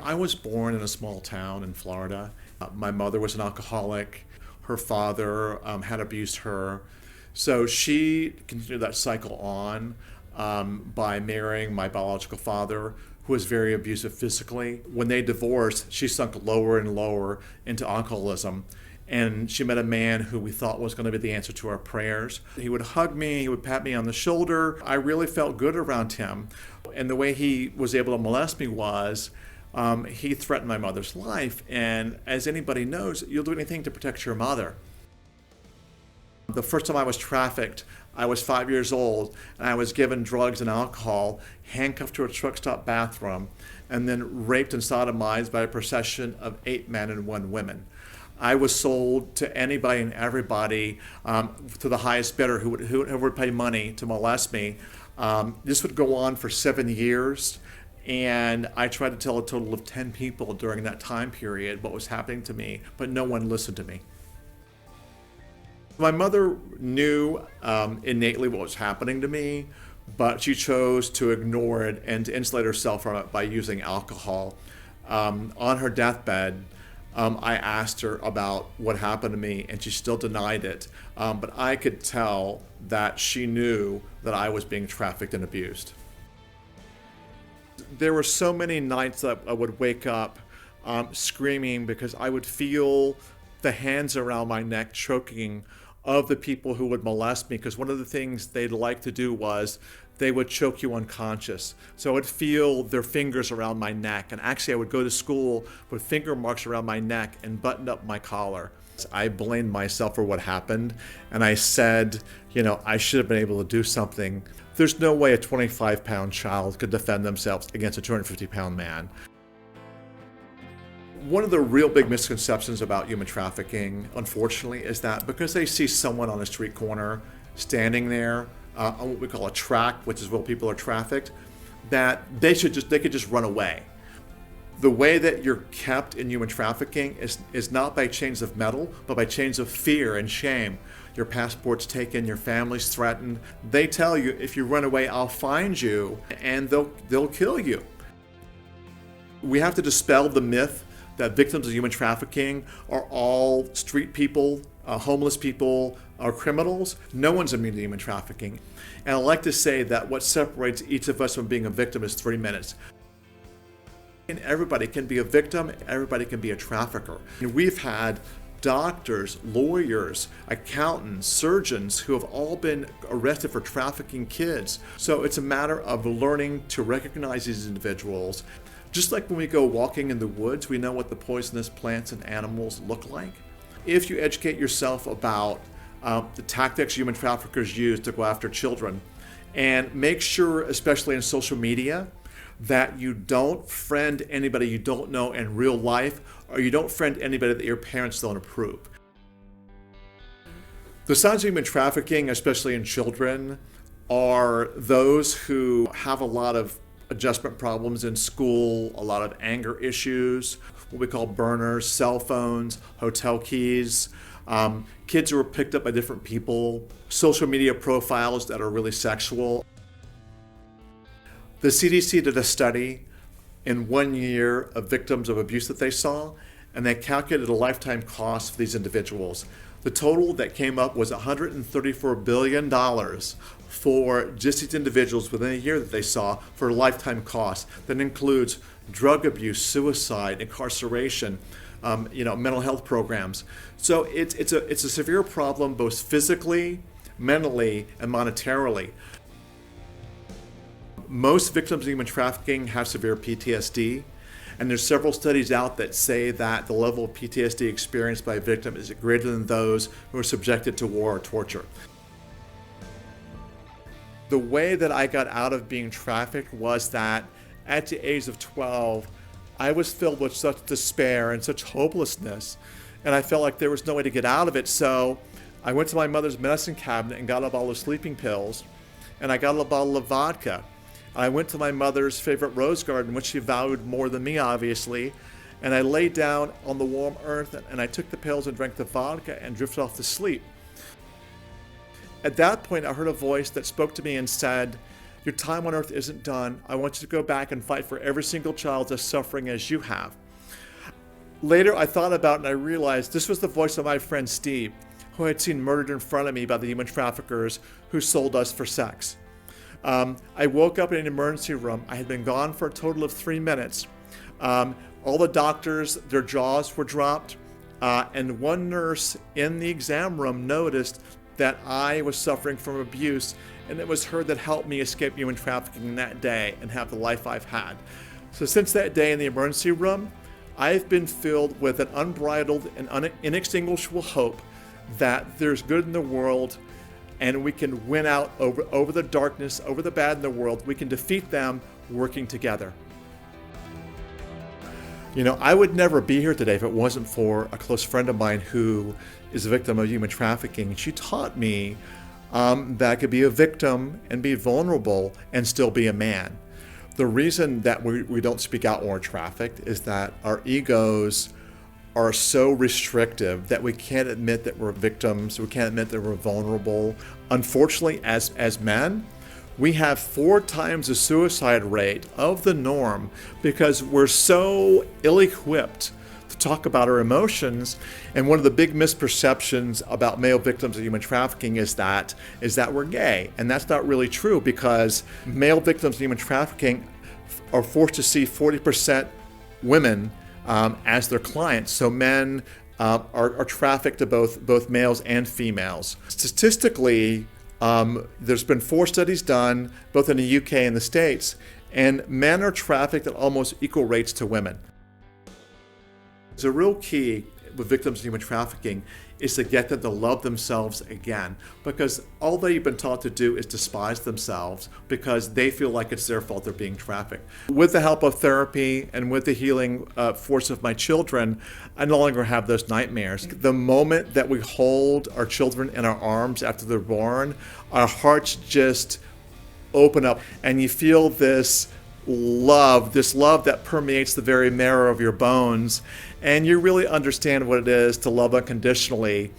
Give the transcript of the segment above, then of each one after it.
I was born in a small town in Florida. My mother was an alcoholic. Her father had abused her. So she continued that cycle on by marrying my biological father, who was very abusive physically. When they divorced, she sunk lower and lower into alcoholism. And she met a man who we thought was going to be the answer to our prayers. He would hug me, he would pat me on the shoulder. I really felt good around him. And the way he was able to molest me was he threatened my mother's life. And as anybody knows, you'll do anything to protect your mother. The first time I was trafficked, I was 5 years old, and I was given drugs and alcohol, handcuffed to a truck stop bathroom, and then raped and sodomized by a procession of 8 men and 1 woman. I was sold to anybody and everybody, to the highest bidder who would pay money to molest me. This would go on for 7 years, and I tried to tell a total of 10 people during that time period what was happening to me, but no one listened to me. My mother knew innately what was happening to me, but she chose to ignore it and to insulate herself from it by using alcohol. On her deathbed, I asked her about what happened to me, and she still denied it. But I could tell that she knew that I was being trafficked and abused. There were so many nights that I would wake up screaming because I would feel the hands around my neck choking of the people who would molest me, because one of the things they'd like to do was they would choke you unconscious. So I would feel their fingers around my neck, and actually I would go to school with finger marks around my neck and button up my collar. I blamed myself for what happened, and I said, I should have been able to do something. There's no way a 25-pound child could defend themselves against a 250-pound man. One of the real big misconceptions about human trafficking, unfortunately, is that because they see someone on a street corner standing there on what we call a track, which is where people are trafficked, that they could just run away. The way that you're kept in human trafficking is not by chains of metal, but by chains of fear and shame. Your passport's taken, your family's threatened. They tell you, if you run away, I'll find you, and they'll kill you. We have to dispel the myth that victims of human trafficking are all street people, homeless people, or criminals. No one's immune to human trafficking. And I like to say that what separates each of us from being a victim is 3 minutes. And everybody can be a victim, everybody can be a trafficker. And we've had doctors, lawyers, accountants, surgeons who have all been arrested for trafficking kids. So it's a matter of learning to recognize these individuals. Just like when we go walking in the woods, we know what the poisonous plants and animals look like. If you educate yourself about the tactics human traffickers use to go after children, and make sure, especially in social media, that you don't friend anybody you don't know in real life, or you don't friend anybody that your parents don't approve. The signs of human trafficking, especially in children, are those who have a lot of adjustment problems in school, a lot of anger issues, what we call burners, cell phones, hotel keys, kids who are picked up by different people, social media profiles that are really sexual. The CDC did a study in 1 year of victims of abuse that they saw, and they calculated a lifetime cost for these individuals. The total that came up was $134 billion for just these individuals within a year that they saw for a lifetime cost. That includes drug abuse, suicide, incarceration, mental health programs. So it's a severe problem both physically, mentally, and monetarily. Most victims of human trafficking have severe PTSD, and there's several studies out that say that the level of PTSD experienced by a victim is greater than those who are subjected to war or torture. The way that I got out of being trafficked was that at the age of 12, I was filled with such despair and such hopelessness, and I felt like there was no way to get out of it. So I went to my mother's medicine cabinet and got a bottle of sleeping pills, and I got a bottle of vodka. I went to my mother's favorite rose garden, which she valued more than me, obviously, and I laid down on the warm earth, and I took the pills and drank the vodka and drifted off to sleep. At that point, I heard a voice that spoke to me and said, Your time on earth isn't done. I want you to go back and fight for every single child that's suffering as you have. Later, I thought about it and I realized this was the voice of my friend Steve, who I had seen murdered in front of me by the human traffickers who sold us for sex. I woke up in an emergency room. I had been gone for a total of 3 minutes. All the doctors, their jaws were dropped, and one nurse in the exam room noticed that I was suffering from abuse, and it was her that helped me escape human trafficking that day and have the life I've had. So since that day in the emergency room, I've been filled with an unbridled and inextinguishable hope that there's good in the world and we can win out over the darkness, over the bad in the world. We can defeat them working together. You know, I would never be here today if it wasn't for a close friend of mine who is a victim of human trafficking. She taught me that I could be a victim and be vulnerable and still be a man. The reason that we don't speak out when we're trafficked is that our egos are so restrictive that we can't admit that we're victims, we can't admit that we're vulnerable. Unfortunately, as men, we have 4 times the suicide rate of the norm because we're so ill-equipped to talk about our emotions. And one of the big misperceptions about male victims of human trafficking is that we're gay. And that's not really true, because male victims of human trafficking are forced to see 40% women as their clients. So men are trafficked to both males and females. Statistically, there's been 4 studies done, both in the UK and the States, and men are trafficked at almost equal rates to women. The real key with victims of human trafficking is to get them to love themselves again, because all they've been taught to do is despise themselves because they feel like it's their fault they're being trafficked. With the help of therapy and with the healing force of my children, I no longer have those nightmares. The moment that we hold our children in our arms after they're born, our hearts just open up and you feel this love that permeates the very marrow of your bones, and you really understand what it is to love unconditionally.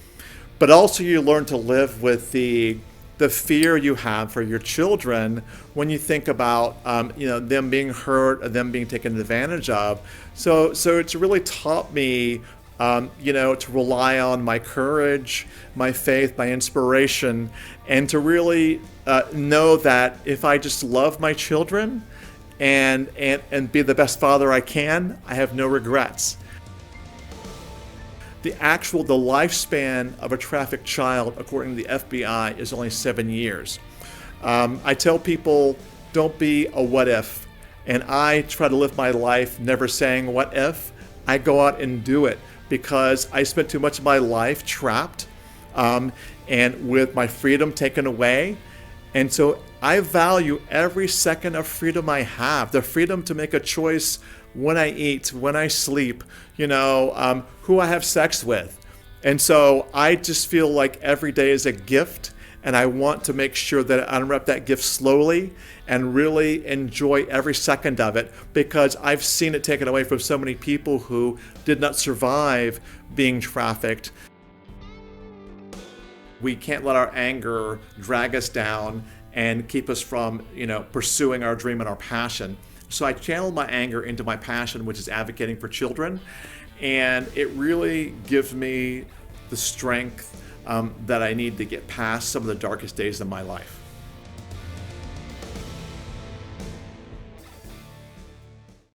But also you learn to live with the fear you have for your children when you think about them being hurt or them being taken advantage of. So it's really taught me to rely on my courage, my faith, my inspiration, and to really know that if I just love my children and be the best father I can, I have no regrets. The lifespan of a trafficked child, according to the FBI, is only 7 years. I tell people, don't be a what if. And I try to live my life never saying what if. I go out and do it because I spent too much of my life trapped and with my freedom taken away. And so I value every second of freedom I have, the freedom to make a choice when I eat, when I sleep, who I have sex with. And so I just feel like every day is a gift, and I want to make sure that I unwrap that gift slowly and really enjoy every second of it, because I've seen it taken away from so many people who did not survive being trafficked. We can't let our anger drag us down and keep us from, pursuing our dream and our passion. So I channeled my anger into my passion, which is advocating for children. And it really gives me the strength that I need to get past some of the darkest days of my life.